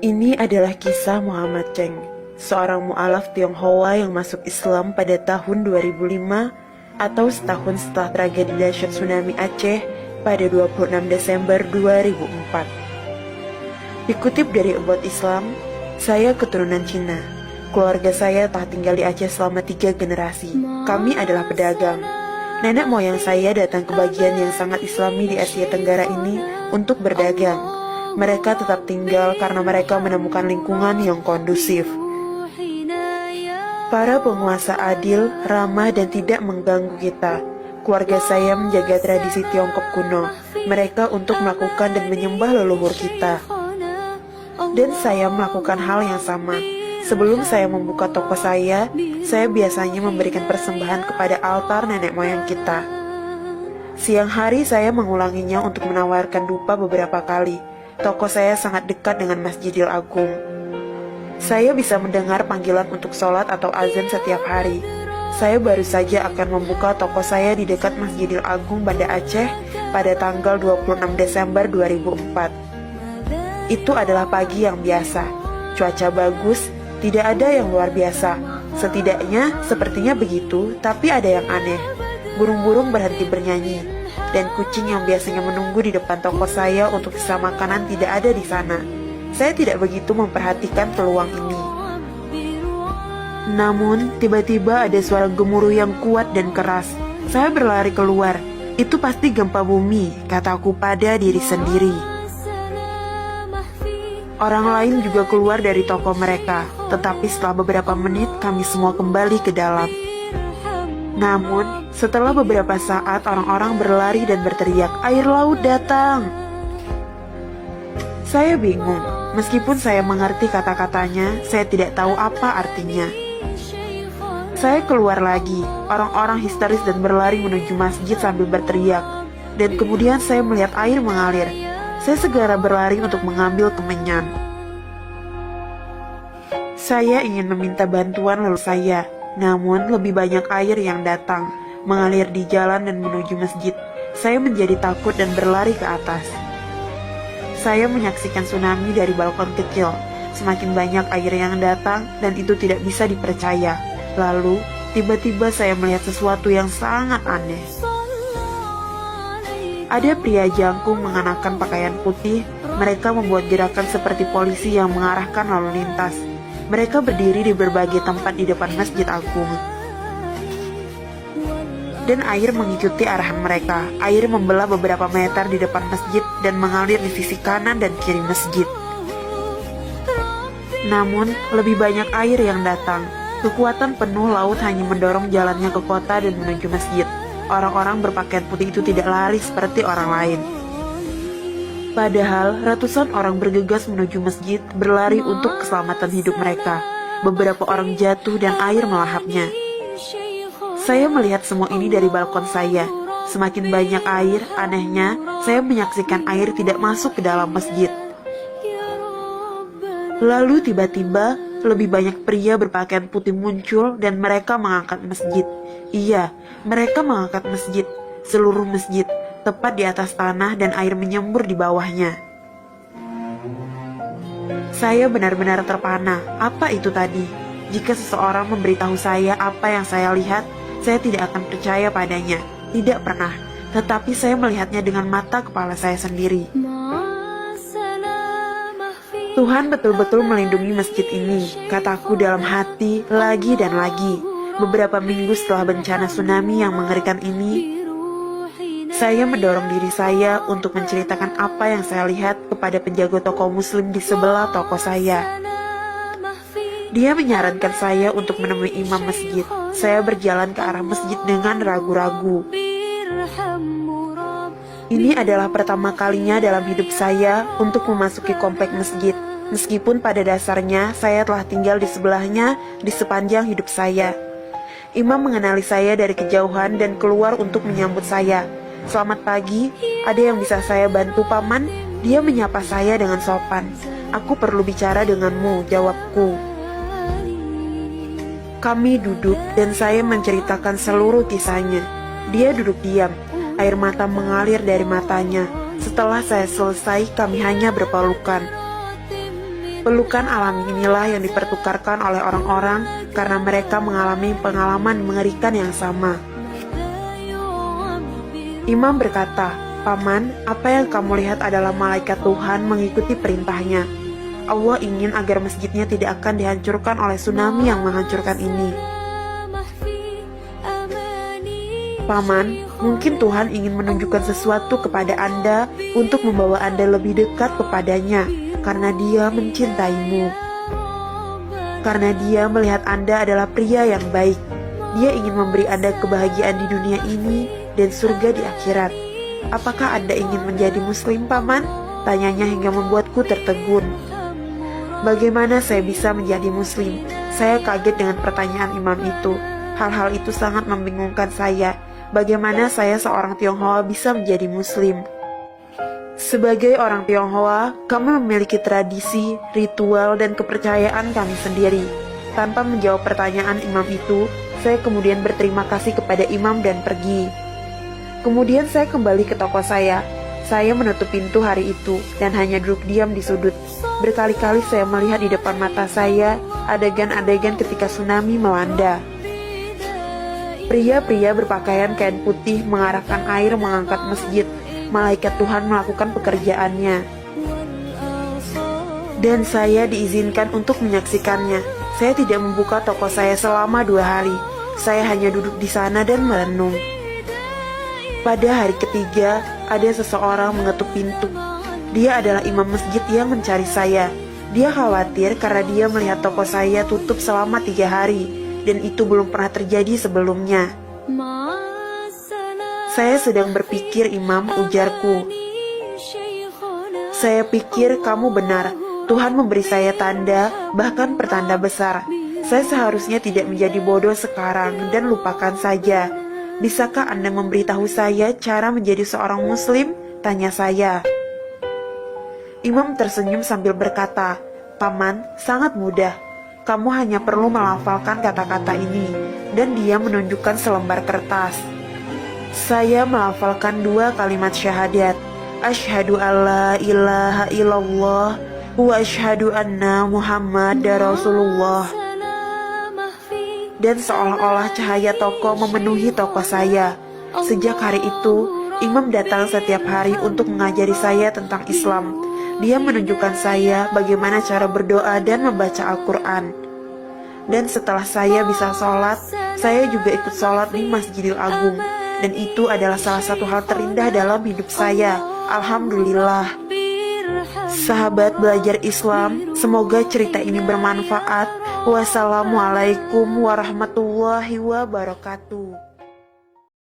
Ini adalah kisah Muhammad Cheng, seorang mu'alaf Tionghoa yang masuk Islam pada tahun 2005 atau setahun setelah tragedi dahsyat tsunami Aceh pada 26 Desember 2004. Dikutip dari About Islam, saya keturunan Cina. Keluarga saya telah tinggal di Aceh selama 3 generasi. Kami adalah pedagang. Nenek moyang saya datang ke bagian yang sangat islami di Asia Tenggara ini untuk berdagang. Mereka tetap tinggal karena mereka menemukan lingkungan yang kondusif. Para penguasa adil, ramah, dan tidak mengganggu kita. Keluarga saya menjaga tradisi Tiongkok kuno, mereka untuk melakukan dan menyembah leluhur kita. Dan saya melakukan hal yang sama. Sebelum saya membuka toko saya biasanya memberikan persembahan kepada altar nenek moyang kita. Siang hari saya mengulanginya untuk menawarkan dupa beberapa kali. Toko saya sangat dekat dengan Masjidil Agung. Saya bisa mendengar panggilan untuk sholat atau azan setiap hari. Saya baru saja akan membuka toko saya di dekat Masjidil Agung Banda Aceh pada tanggal 26 Desember 2004. Itu adalah pagi yang biasa. Cuaca bagus, tidak ada yang luar biasa. Setidaknya sepertinya begitu, tapi ada yang aneh. Burung-burung berhenti bernyanyi. Dan kucing yang biasanya menunggu di depan toko saya untuk sisa makanan tidak ada di sana. Saya tidak begitu memperhatikan peluang ini. Namun, tiba-tiba ada suara gemuruh yang kuat dan keras. Saya berlari keluar. Itu pasti gempa bumi, kataku pada diri sendiri. Orang lain juga keluar dari toko mereka, tetapi setelah beberapa menit kami semua kembali ke dalam. Namun, setelah beberapa saat orang-orang berlari dan berteriak, "Air laut datang!" Saya bingung. Meskipun saya mengerti kata-katanya, saya tidak tahu apa artinya. Saya keluar lagi. Orang-orang histeris dan berlari menuju masjid sambil berteriak. Dan kemudian saya melihat air mengalir. Saya segera berlari untuk mengambil kemenyan. Saya ingin meminta bantuan lalu saya. Namun lebih banyak air yang datang, mengalir di jalan dan menuju masjid. Saya menjadi takut dan berlari ke atas. Saya menyaksikan tsunami dari balkon kecil. Semakin banyak air yang datang dan itu tidak bisa dipercaya. Lalu, tiba-tiba saya melihat sesuatu yang sangat aneh. Ada pria jangkung mengenakan pakaian putih. Mereka membuat gerakan seperti polisi yang mengarahkan lalu lintas. Mereka berdiri di berbagai tempat di depan Masjid Agung. Dan air mengikuti arahan mereka. Air membelah beberapa meter di depan masjid dan mengalir di sisi kanan dan kiri masjid. Namun, lebih banyak air yang datang. Kekuatan penuh laut hanya mendorong jalannya ke kota dan menuju masjid. Orang-orang berpakaian putih itu tidak lari seperti orang lain. Padahal ratusan orang bergegas menuju masjid, berlari untuk keselamatan hidup mereka. Beberapa orang jatuh dan air melahapnya. Saya melihat semua ini dari balkon saya. Semakin banyak air, anehnya, saya menyaksikan air tidak masuk ke dalam masjid. Lalu tiba-tiba, lebih banyak pria berpakaian putih muncul dan mereka mengangkat masjid. Iya, mereka mengangkat masjid, seluruh masjid. Tepat di atas tanah dan air menyembur di bawahnya. Saya benar-benar terpana. Apa itu tadi? Jika seseorang memberitahu saya apa yang saya lihat, saya tidak akan percaya padanya. Tidak pernah. Tetapi saya melihatnya dengan mata kepala saya sendiri. Tuhan betul-betul melindungi masjid ini, kataku dalam hati lagi dan lagi. Beberapa minggu setelah bencana tsunami yang mengerikan ini, saya mendorong diri saya untuk menceritakan apa yang saya lihat kepada penjaga toko muslim di sebelah toko saya. Dia menyarankan saya untuk menemui imam masjid. Saya berjalan ke arah masjid dengan ragu-ragu. Ini adalah pertama kalinya dalam hidup saya untuk memasuki komplek masjid. Meskipun pada dasarnya saya telah tinggal di sebelahnya di sepanjang hidup saya. Imam mengenali saya dari kejauhan dan keluar untuk menyambut saya. "Selamat pagi, ada yang bisa saya bantu paman?" Dia menyapa saya dengan sopan. "Aku perlu bicara denganmu," jawabku. Kami duduk dan saya menceritakan seluruh kisahnya. Dia duduk diam, air mata mengalir dari matanya. Setelah saya selesai, kami hanya berpelukan. Pelukan alami inilah yang dipertukarkan oleh orang-orang karena mereka mengalami pengalaman mengerikan yang sama. Imam berkata, "Paman, apa yang kamu lihat adalah malaikat Tuhan mengikuti perintahnya. Allah ingin agar masjidnya tidak akan dihancurkan oleh tsunami yang menghancurkan ini." Paman, mungkin Tuhan ingin menunjukkan sesuatu kepada Anda untuk membawa Anda lebih dekat kepadanya, karena Dia mencintaimu. Karena Dia melihat Anda adalah pria yang baik. Dia ingin memberi Anda kebahagiaan di dunia ini dan surga di akhirat. "Apakah Anda ingin menjadi muslim, Paman?" tanyanya hingga membuatku tertegun. Bagaimana saya bisa menjadi muslim? Saya kaget dengan pertanyaan imam itu. Hal-hal itu sangat membingungkan saya. Bagaimana saya seorang Tionghoa bisa menjadi muslim? Sebagai orang Tionghoa, kami memiliki tradisi, ritual, dan kepercayaan kami sendiri. Tanpa menjawab pertanyaan imam itu, saya kemudian berterima kasih kepada imam dan pergi. Kemudian saya kembali ke toko saya. Saya menutup pintu hari itu dan hanya duduk diam di sudut. Berkali-kali saya melihat di depan mata saya adegan-adegan ketika tsunami melanda. Pria-pria berpakaian kain putih mengarahkan air mengangkat masjid. Malaikat Tuhan melakukan pekerjaannya. Dan saya diizinkan untuk menyaksikannya. Saya tidak membuka toko saya selama 2 hari. Saya hanya duduk di sana dan merenung. Pada hari ketiga, ada seseorang mengetuk pintu. Dia adalah imam masjid yang mencari saya. Dia khawatir karena dia melihat toko saya tutup selama 3 hari, dan itu belum pernah terjadi sebelumnya. "Saya sedang berpikir, Imam," ujarku. "Saya pikir kamu benar. Tuhan memberi saya tanda, bahkan pertanda besar. Saya seharusnya tidak menjadi bodoh sekarang dan lupakan saja. Bisakah Anda memberitahu saya cara menjadi seorang muslim?" tanya saya. Imam tersenyum sambil berkata, "Paman, sangat mudah. Kamu hanya perlu melafalkan kata-kata ini." Dan dia menunjukkan selembar kertas. Saya melafalkan 2 kalimat syahadat. Asyhadu alla ilaha illallah wa asyhadu anna Muhammadar Rasulullah. Dan seolah-olah cahaya toko memenuhi toko saya. Sejak hari itu, imam datang setiap hari untuk mengajari saya tentang Islam. Dia menunjukkan saya bagaimana cara berdoa dan membaca Al-Quran. Dan setelah saya bisa sholat, saya juga ikut sholat di Masjidil Agung. Dan itu adalah salah satu hal terindah dalam hidup saya. Alhamdulillah. Sahabat belajar Islam, semoga cerita ini bermanfaat. Wassalamualaikum warahmatullahi wabarakatuh.